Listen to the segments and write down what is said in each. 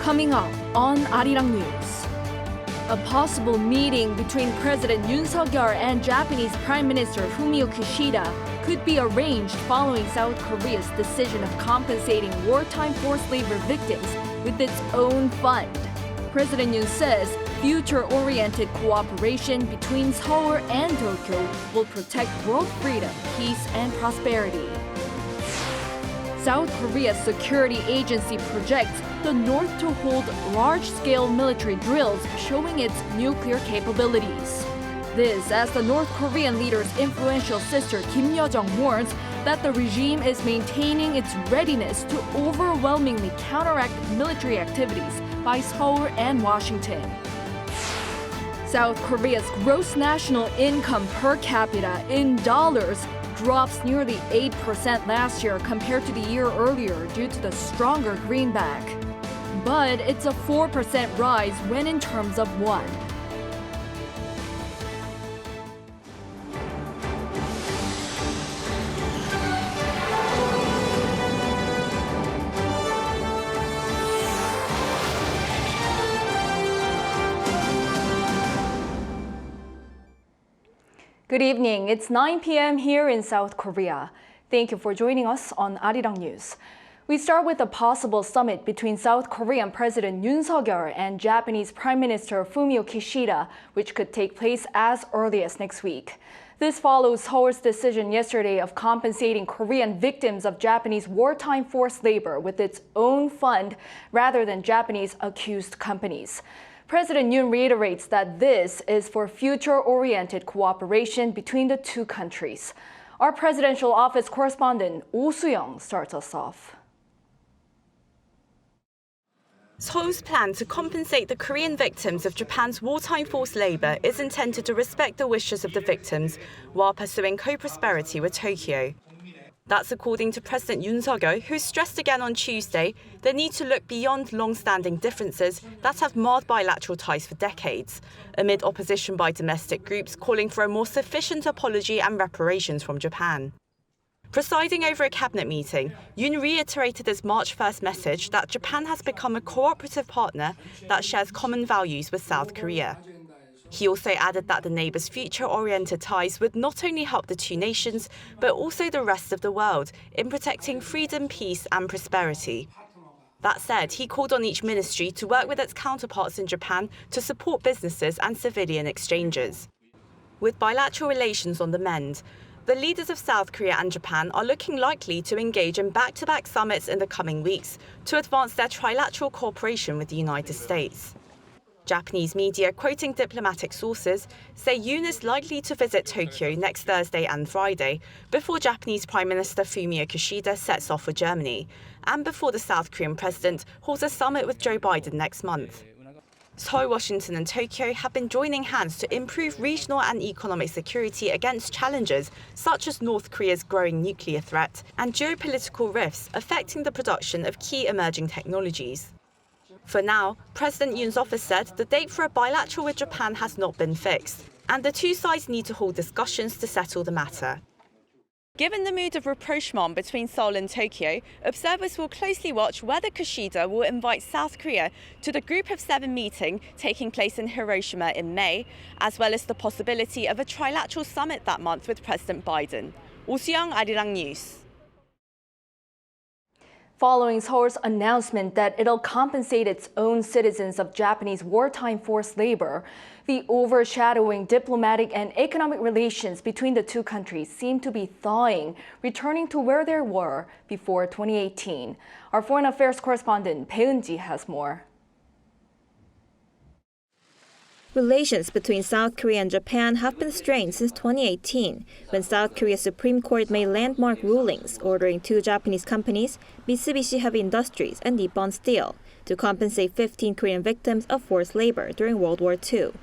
Coming up on Arirang News. A possible meeting between President Yoon and Japanese Prime Minister Fumio Kishida could be arranged following South Korea's decision of compensating wartime forced labor victims with its own fund. President Yoon says future-oriented cooperation between Seoul and Tokyo will protect world freedom, peace, and prosperity. South Korea's security agency projects the North to hold large-scale military drills showing its nuclear capabilities. This as the North Korean leader's influential sister Kim Yo-jong warns that the regime is maintaining its readiness to overwhelmingly counteract military activities by Seoul and Washington. South Korea's gross national income per capita in dollars drops nearly 8% last year compared to the year earlier due to the stronger greenback. But it's a 4% rise when in terms of won. Good evening. It's 9 p.m. here in South Korea. Thank you for joining us on Arirang News. We start with a possible summit between South Korean President Yoon and Japanese Prime Minister Fumio Kishida, which could take place as early as next week. This follows Seoul's decision yesterday of compensating Korean victims of Japanese wartime forced labor with its own fund rather than Japanese accused companies. President Yoon reiterates that this is for future-oriented cooperation between the two countries. Our presidential office correspondent Oh Soo-young starts us off. Seoul's plan to compensate the Korean victims of Japan's wartime forced labor is intended to respect the wishes of the victims while pursuing co-prosperity with Tokyo. That's according to President Yoon, who stressed again on Tuesday the need to look beyond long-standing differences that have marred bilateral ties for decades, amid opposition by domestic groups calling for a more sufficient apology and reparations from Japan. Presiding over a cabinet meeting, Yoon reiterated his March 1st message that Japan has become a cooperative partner that shares common values with South Korea. He also added that the neighbours' future-oriented ties would not only help the two nations, but also the rest of the world in protecting freedom, peace and prosperity. That said, he called on each ministry to work with its counterparts in Japan to support businesses and civilian exchanges. With bilateral relations on the mend, the leaders of South Korea and Japan are looking likely to engage in back-to-back summits in the coming weeks to advance their trilateral cooperation with the United States. Japanese media, quoting diplomatic sources, say Yoon is likely to visit Tokyo next Thursday and Friday, before Japanese Prime Minister Fumio Kishida sets off for Germany, and before the South Korean president holds a summit with Joe Biden next month. Seoul, Washington and Tokyo have been joining hands to improve regional and economic security against challenges such as North Korea's growing nuclear threat and geopolitical rifts affecting the production of key emerging technologies. For now, President Yoon's office said the date for a bilateral with Japan has not been fixed, and the two sides need to hold discussions to settle the matter. Given the mood of rapprochement between Seoul and Tokyo, observers will closely watch whether Kishida will invite South Korea to the Group of Seven meeting taking place in Hiroshima in May, as well as the possibility of a trilateral summit that month with President Biden. Oh Soo-young, Arirang News. Following Seoul's announcement that it'll compensate its own citizens of Japanese wartime forced labor, the overshadowing diplomatic and economic relations between the two countries seem to be thawing, returning to where they were before 2018. Our foreign affairs correspondent Bae Eun-ji has more. Relations between South Korea and Japan have been strained since 2018, when South Korea's Supreme Court made landmark rulings ordering two Japanese companies, Mitsubishi Heavy Industries and Nippon Steel, to compensate 15 Korean victims of forced labor during World War II.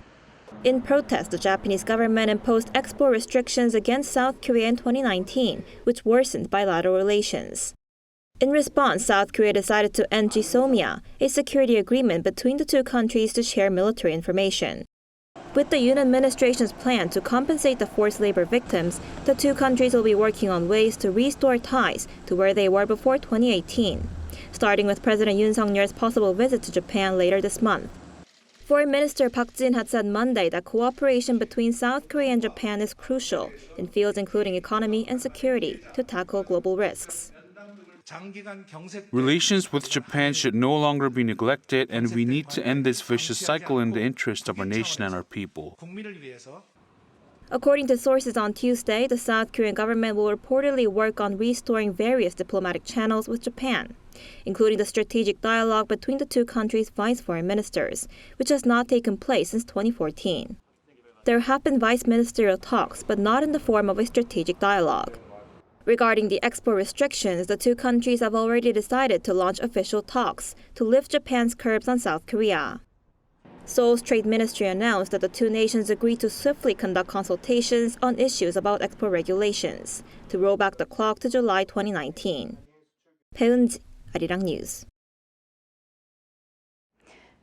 In protest, the Japanese government imposed export restrictions against South Korea in 2019, which worsened bilateral relations. In response, South Korea decided to end GSOMIA, a security agreement between the two countries to share military information. With the Yoon administration's plan to compensate the forced labor victims, the two countries will be working on ways to restore ties to where they were before 2018. starting with President Yoon Suk-yeol's possible visit to Japan later this month. Foreign Minister Park Jin had said Monday that cooperation between South Korea and Japan is crucial in fields including economy and security to tackle global risks. Relations with Japan should no longer be neglected, and we need to end this vicious cycle in the interest of our nation and our people. According to sources on Tuesday, the South Korean government will reportedly work on restoring various diplomatic channels with Japan, including the strategic dialogue between the two countries' vice foreign ministers, which has not taken place since 2014. There have been vice ministerial talks, but not in the form of a strategic dialogue. Regarding the export restrictions, the two countries have already decided to launch official talks to lift Japan's curbs on South Korea. Seoul's trade ministry announced that the two nations agreed to swiftly conduct consultations on issues about export regulations to roll back the clock to July 2019. 배은지, Arirang News.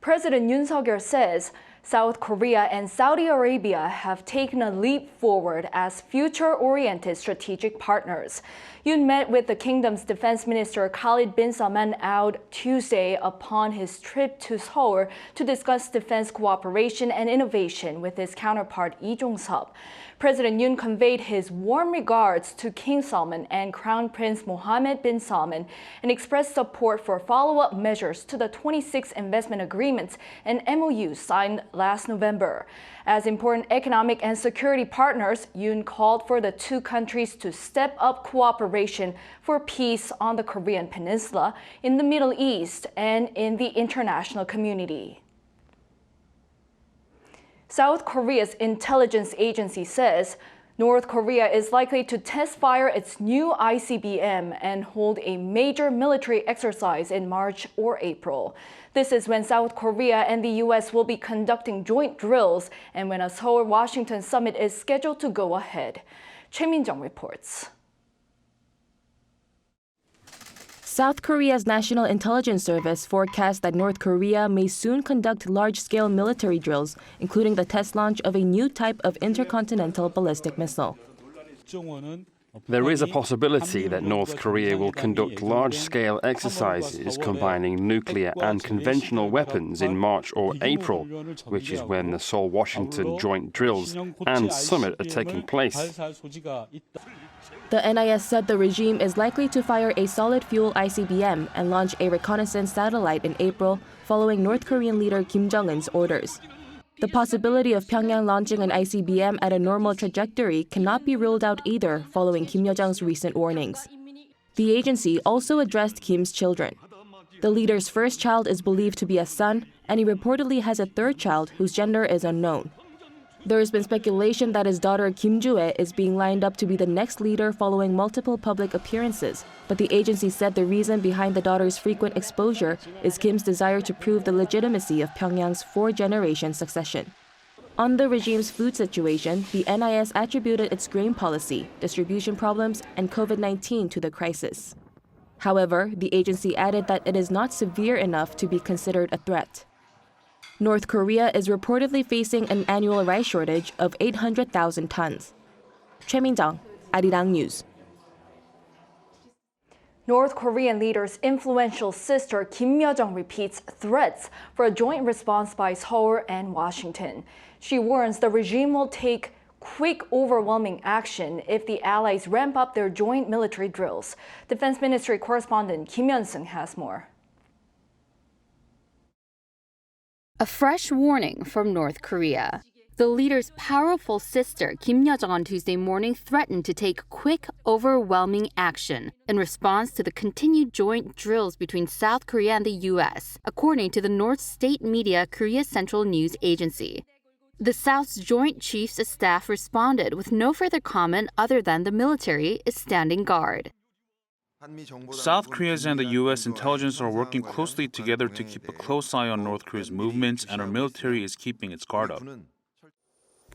President Yoon Suk-yeol says South Korea and Saudi Arabia have taken a leap forward as future-oriented strategic partners. Yoon met with the kingdom's defense minister Khalid bin Salman Al Tuesday upon his trip to Seoul to discuss defense cooperation and innovation with his counterpart Lee Jong-sup. President Yoon conveyed his warm regards to King Salman and Crown Prince Mohammed bin Salman and expressed support for follow-up measures to the 26 investment agreements and MOUs signed last November. As important economic and security partners, Yoon called for the two countries to step up cooperation for peace on the Korean Peninsula, in the Middle East, and in the international community. South Korea's intelligence agency says North Korea is likely to test fire its new ICBM and hold a major military exercise in March or April. This is when South Korea and the U.S. will be conducting joint drills and when a Seoul-Washington summit is scheduled to go ahead. Choi Min-jung reports. South Korea's National Intelligence Service forecasts that North Korea may soon conduct large-scale military drills, including the test launch of a new type of intercontinental ballistic missile. There is a possibility that North Korea will conduct large-scale exercises combining nuclear and conventional weapons in March or April, which is when the Seoul-Washington joint drills and summit are taking place. The NIS said the regime is likely to fire a solid-fuel ICBM and launch a reconnaissance satellite in April, following North Korean leader Kim Jong-un's orders. The possibility of Pyongyang launching an ICBM at a normal trajectory cannot be ruled out either, following Kim Yo-jong's recent warnings. The agency also addressed Kim's children. The leader's first child is believed to be a son, and he reportedly has a third child whose gender is unknown. There has been speculation that his daughter Kim Joo-ae is being lined up to be the next leader following multiple public appearances, but the agency said the reason behind the daughter's frequent exposure is Kim's desire to prove the legitimacy of Pyongyang's four-generation succession. On the regime's food situation, the NIS attributed its grain policy, distribution problems, and COVID-19 to the crisis. However, the agency added that it is not severe enough to be considered a threat. North Korea is reportedly facing an annual rice shortage of 800,000 tons. Choi Min-jung, Arirang News. North Korean leader's influential sister Kim Yo-jong repeats threats for a joint response by Seoul and Washington. She warns the regime will take quick, overwhelming action if the allies ramp up their joint military drills. Defense Ministry correspondent Kim Hyun-sung has more. A fresh warning from North Korea. The leader's powerful sister, Kim Yo-jong, on Tuesday morning threatened to take quick, overwhelming action in response to the continued joint drills between South Korea and the U.S., according to the North state media Korea Central News Agency. The South's Joint Chiefs of Staff responded with no further comment other than the military is standing guard. South Korea's and the U.S. intelligence are working closely together to keep a close eye on North Korea's movements, and our military is keeping its guard up.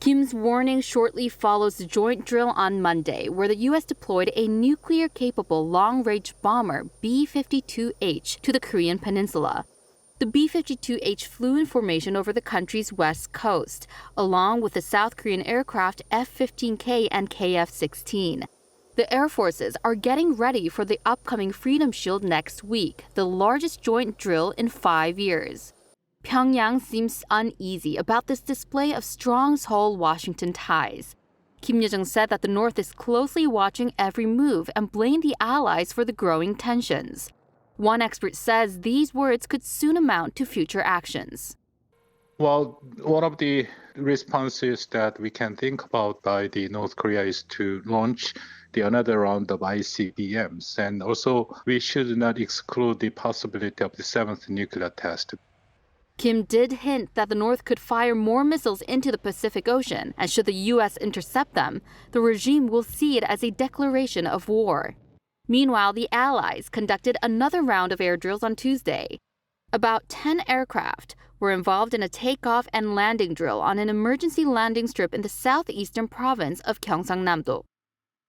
Kim's warning shortly follows the joint drill on Monday, where the U.S. deployed a nuclear-capable long-range bomber, B-52H, to the Korean Peninsula. The B-52H flew in formation over the country's west coast, along with the South Korean aircraft F-15K and KF-16. The air forces are getting ready for the upcoming Freedom Shield next week, the largest joint drill in 5 years. Pyongyang seems uneasy about this display of strong Seoul-Washington ties. Kim Yo-jong said that the North is closely watching every move and blamed the allies for the growing tensions. One expert says these words could soon amount to future actions. Well, one of the responses that we can think about by the North Korea is to launch another round of ICBMs. And also, we should not exclude the possibility of the seventh nuclear test. Kim did hint that the North could fire more missiles into the Pacific Ocean, and should the U.S. intercept them, the regime will see it as a declaration of war. Meanwhile, the Allies conducted another round of air drills on Tuesday. About 10 aircraft were involved in a takeoff and landing drill on an emergency landing strip in the southeastern province of Gyeongsang-namdo.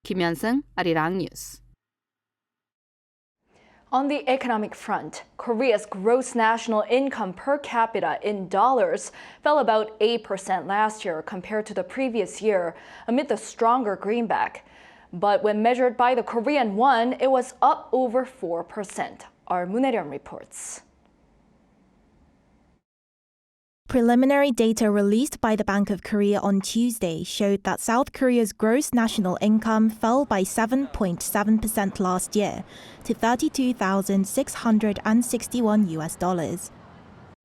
Kim Hyun-sung, Arirang News. On the economic front, Korea's gross national income per capita in dollars fell about 8% last year compared to the previous year amid the stronger greenback. But when measured by the Korean won, it was up over 4%. Our Moon Hae-ryun reports. Preliminary data released by the Bank of Korea on Tuesday showed that South Korea's gross national income fell by 7.7% last year to $32,661.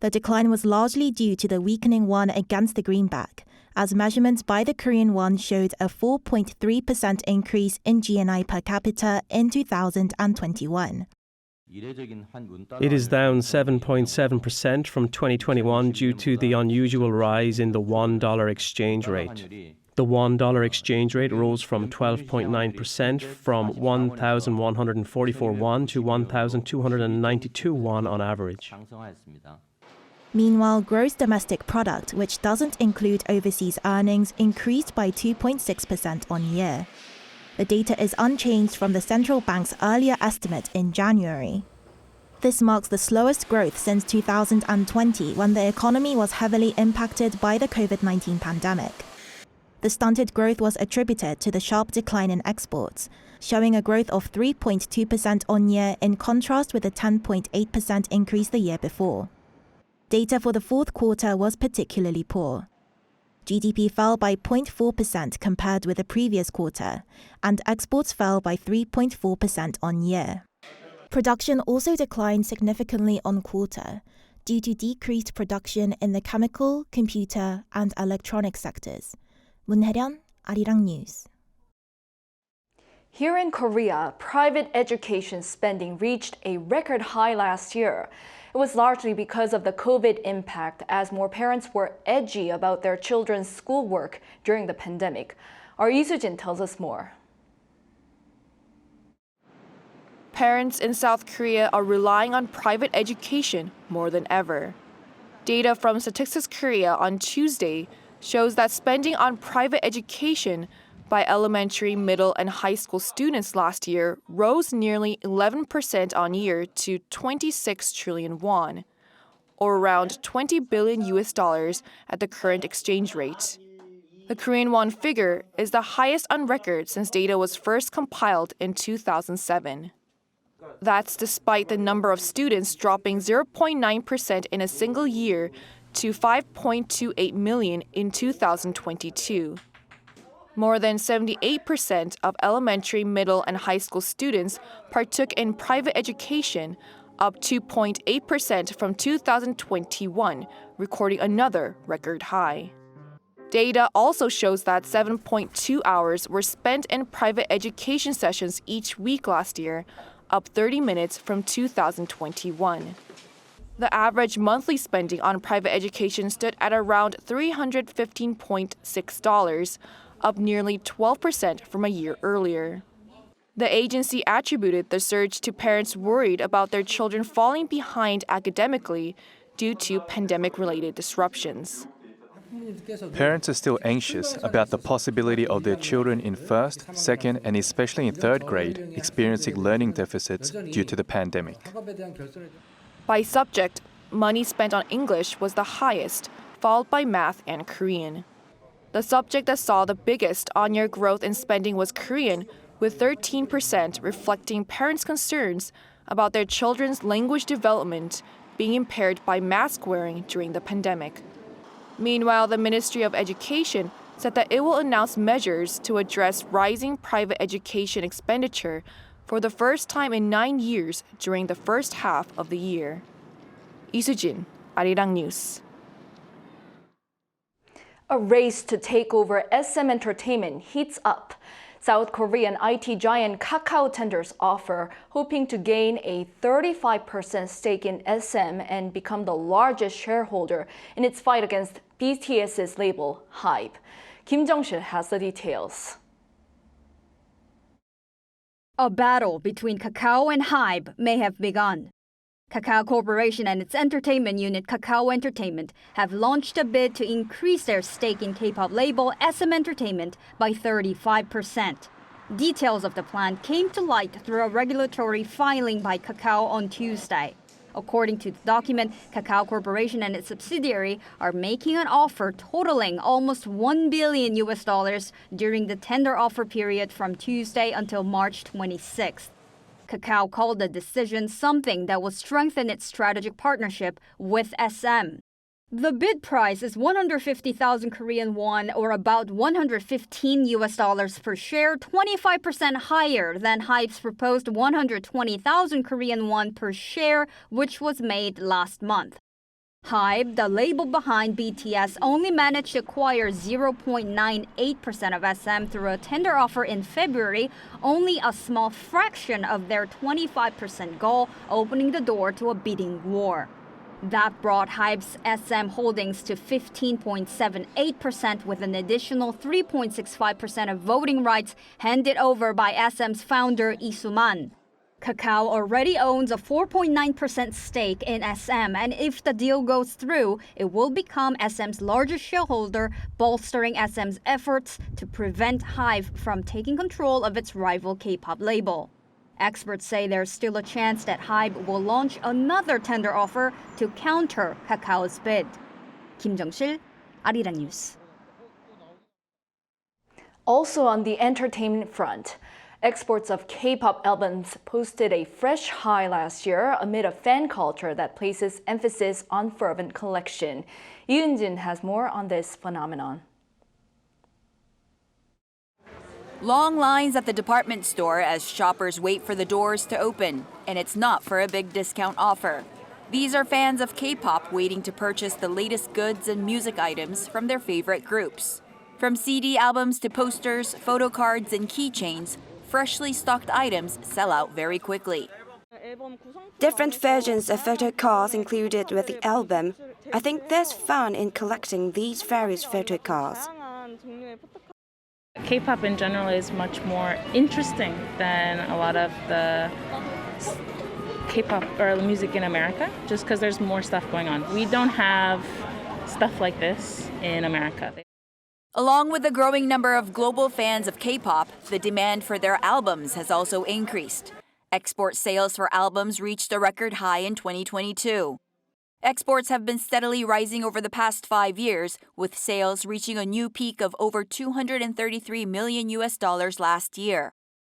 The decline was largely due to the weakening won against the greenback, as measurements by the Korean won showed a 4.3% increase in GNI per capita in 2021. It is down 7.7% from 2021 due to the unusual rise in the $1 exchange rate. The $1 exchange rate rose from 12.9% from 1,144 won to 1,292 won on average. Meanwhile, gross domestic product, which doesn't include overseas earnings, increased by 2.6% on year. The data is unchanged from the central bank's earlier estimate in January. This marks the slowest growth since 2020, when the economy was heavily impacted by the COVID-19 pandemic. The stunted growth was attributed to the sharp decline in exports, showing a growth of 3.2% on year in contrast with the 10.8% increase the year before. Data for the fourth quarter was particularly poor. GDP fell by 0.4% compared with the previous quarter, and exports fell by 3.4% on year. Production also declined significantly on quarter due to decreased production in the chemical, computer, and electronic sectors. Moon Hae-ryun, Arirang News. Here in Korea, private education spending reached a record high last year. It was largely because of the COVID impact, as more parents were edgy about their children's schoolwork during the pandemic. Our Lee Soo-jin tells us more. Parents in South Korea are relying on private education more than ever. Data from Statistics Korea on Tuesday shows that spending on private education by elementary, middle, and high school students last year rose nearly 11% on year to 26 trillion won, or around $20 billion at the current exchange rate. The Korean won figure is the highest on record since data was first compiled in 2007. That's despite the number of students dropping 0.9% in a single year to 5.28 million in 2022. More than 78% of elementary, middle, and high school students partook in private education, up 2.8% from 2021, recording another record high. Data also shows that 7.2 hours were spent in private education sessions each week last year, up 30 minutes from 2021. The average monthly spending on private education stood at around $315.6, up nearly 12% from a year earlier. The agency attributed the surge to parents worried about their children falling behind academically due to pandemic-related disruptions. Parents are still anxious about the possibility of their children in first, second, and especially in third grade experiencing learning deficits due to the pandemic. By subject, money spent on English was the highest, followed by math and Korean. The subject that saw the biggest on-year growth in spending was Korean, with 13% reflecting parents' concerns about their children's language development being impaired by mask wearing during the pandemic. Meanwhile, the Ministry of Education said that it will announce measures to address rising private education expenditure for the first time in 9 years during the first half of the year. 이수진, Arirang News. A race to take over SM Entertainment heats up. South Korean IT giant Kakao tenders offer, hoping to gain a 35% stake in SM and become the largest shareholder in its fight against BTS's label, HYBE. Kim Jong-sil has the details. A battle between Kakao and HYBE may have begun. Kakao Corporation and its entertainment unit, Kakao Entertainment, have launched a bid to increase their stake in K-pop label SM Entertainment by 35%. Details of the plan came to light through a regulatory filing by Kakao on Tuesday. According to the document, Kakao Corporation and its subsidiary are making an offer totaling almost $1 billion during the tender offer period from Tuesday until March 26th. Kakao called the decision something that will strengthen its strategic partnership with SM. The bid price is 150,000 Korean won, or about $115 per share, 25% higher than HYBE's proposed 120,000 Korean won per share, which was made last month. HYBE, the label behind BTS, only managed to acquire 0.98% of SM through a tender offer in February, only a small fraction of their 25% goal, opening the door to a bidding war. That brought HYBE's SM holdings to 15.78% with an additional 3.65% of voting rights handed over by SM's founder Lee Soo-man. Kakao already owns a 4.9% stake in SM, and if the deal goes through, it will become SM's largest shareholder, bolstering SM's efforts to prevent HYBE from taking control of its rival K-pop label. Experts say there's still a chance that HYBE will launch another tender offer to counter Kakao's bid. Kim Jong-sil, Arirang News. Also on the entertainment front, exports of K-pop albums posted a fresh high last year amid a fan culture that places emphasis on fervent collection. Yoon has more on this phenomenon. Long lines at the department store as shoppers wait for the doors to open, and it's not for a big discount offer. These are fans of K-pop waiting to purchase the latest goods and music items from their favorite groups. From CD albums to posters, photo cards, and keychains, freshly stocked items sell out very quickly. Different versions of photo cards included with the album. I think there's fun in collecting these various photo cards. K-pop in general is much more interesting than a lot of the K-pop or music in America, just because there's more stuff going on. We don't have stuff like this in America. Along with the growing number of global fans of K-pop, the demand for their albums has also increased. Export sales for albums reached a record high in 2022. Exports have been steadily rising over the past 5 years, with sales reaching a new peak of over $233 million last year.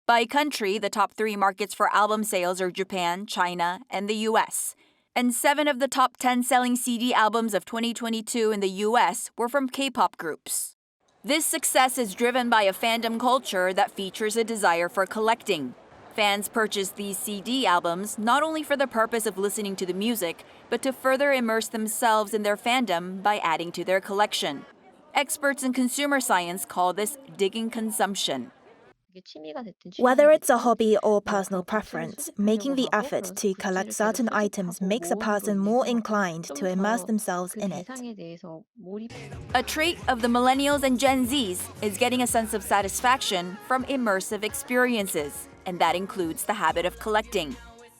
By country, the top 3 markets for album sales are Japan, China, and the U.S. And 7 of the top 10 selling CD albums of 2022 in the U.S. were from K-pop groups. This success is driven by a fandom culture that features a desire for collecting. Fans purchase these CD albums not only for the purpose of listening to the music, but to further immerse themselves in their fandom by adding to their collection. Experts in consumer science call this digging consumption. Whether it's a hobby or personal preference, making the effort to collect certain items makes a person more inclined to immerse themselves in it. A trait of the millennials and Gen Zs is getting a sense of satisfaction from immersive experiences, and that includes the habit of collecting.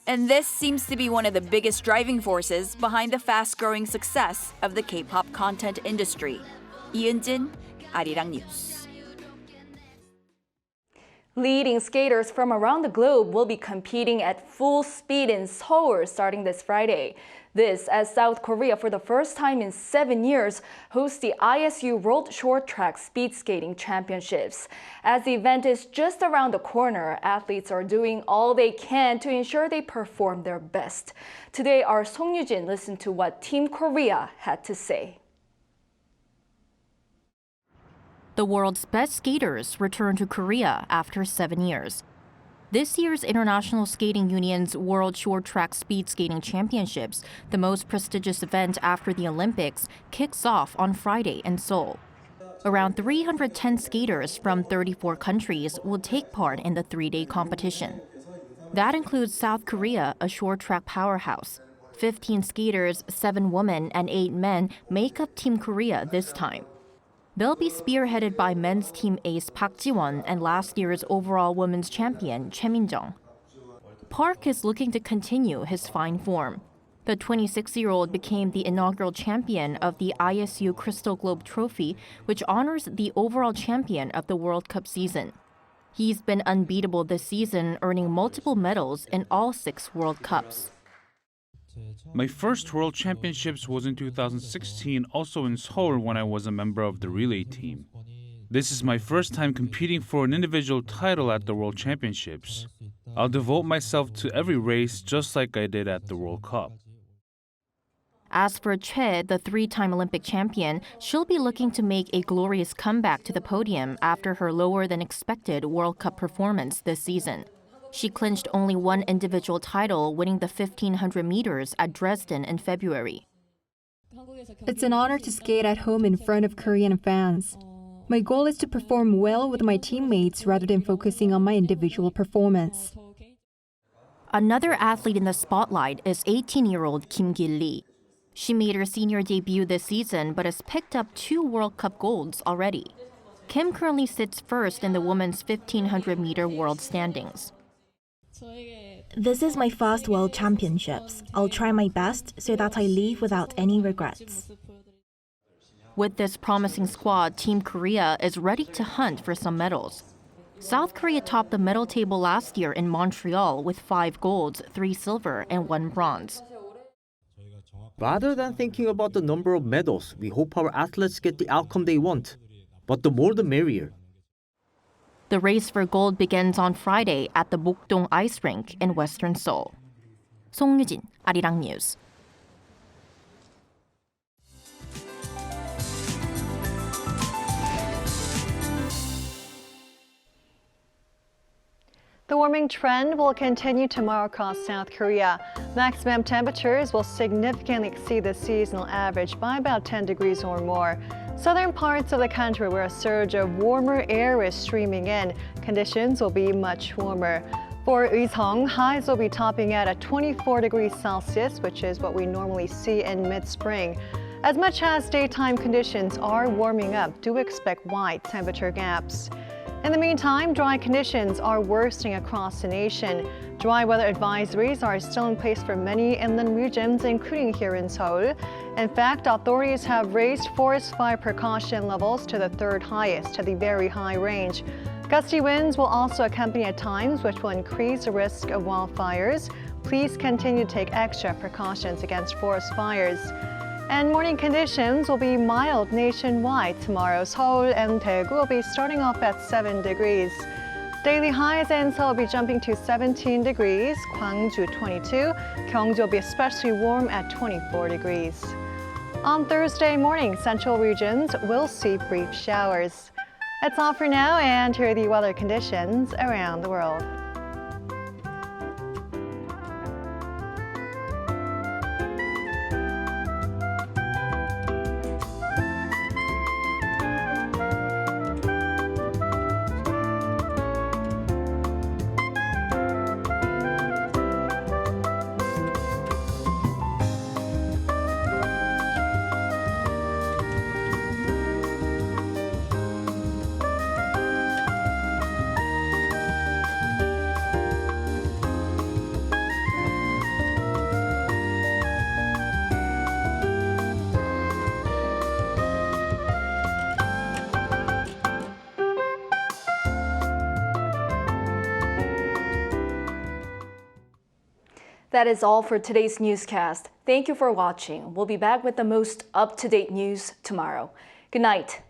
And this seems to be one of the biggest driving forces behind the fast-growing success of the K-pop content industry. Yoon, Arirang News. Leading skaters from around the globe will be competing at full speed in Seoul starting this Friday. This as South Korea, for the first time in 7 years, hosts the ISU World Short Track Speed Skating Championships. As the event is just around the corner, athletes are doing all they can to ensure they perform their best. Today, our Song Yujin listened to what Team Korea had to say. The world's best skaters return to Korea after 7 years. This year's International Skating Union's World Short Track Speed Skating Championships, the most prestigious event after the Olympics, kicks off on Friday in Seoul. Around 310 skaters from 34 countries will take part in the 3-day competition. That includes South Korea, a short track powerhouse. 15 skaters, 7 women, and 8 men make up Team Korea this time. They'll be spearheaded by men's team ace Park Ji-won and last year's overall women's champion Choi Min-jung. Park is looking to continue his fine form. The 26-year-old became the inaugural champion of the ISU Crystal Globe Trophy, which honors the overall champion of the World Cup season. He's been unbeatable this season, earning multiple medals in all 6 World Cups. My first World Championships was in 2016, also in Seoul, when I was a member of the relay team. This is my first time competing for an individual title at the World Championships. I'll devote myself to every race just like I did at the World Cup. As for Choi, the 3-time Olympic champion, she'll be looking to make a glorious comeback to the podium after her lower-than-expected World Cup performance this season. She clinched only one individual title, winning the 1500 meters at Dresden in February. It's an honor to skate at home in front of Korean fans. My goal is to perform well with my teammates rather than focusing on my individual performance. Another athlete in the spotlight is 18-year-old Kim Gi-lee. She made her senior debut this season but has picked up 2 World Cup golds already. Kim currently sits first in the women's 1500-meter world standings. This is my first World Championships. I'll try my best so that I leave without any regrets. With this promising squad, Team Korea is ready to hunt for some medals. South Korea topped the medal table last year in Montreal with 5 golds, 3 silver, and 1 bronze. Rather than thinking about the number of medals, we hope our athletes get the outcome they want. But the more the merrier. The race for gold begins on Friday at the Mokdong Ice Rink in Western Seoul. Song Yujin, Arirang News. The warming trend will continue tomorrow across South Korea. Maximum temperatures will significantly exceed the seasonal average by about 10 degrees or more. Southern parts of the country where a surge of warmer air is streaming in, conditions will be much warmer. For Uiseong, highs will be topping out at 24 degrees Celsius, which is what we normally see in mid-spring. As much as daytime conditions are warming up, do expect wide temperature gaps. In the meantime, dry conditions are worsening across the nation. Dry weather advisories are still in place for many inland regions, including here in Seoul. In fact, authorities have raised forest fire precaution levels to the 3rd highest, to the very high range. Gusty winds will also accompany at times, which will increase the risk of wildfires. Please continue to take extra precautions against forest fires. And morning conditions will be mild nationwide tomorrow. Seoul and Daegu will be starting off at 7 degrees. Daily highs in Seoul will be jumping to 17 degrees, Gwangju 22, Gyeongju will be especially warm at 24 degrees. On Thursday morning, central regions will see brief showers. That's all for now, and here are the weather conditions around the world. That is all for today's newscast. Thank you for watching. We'll be back with the most up-to-date news tomorrow. Good night.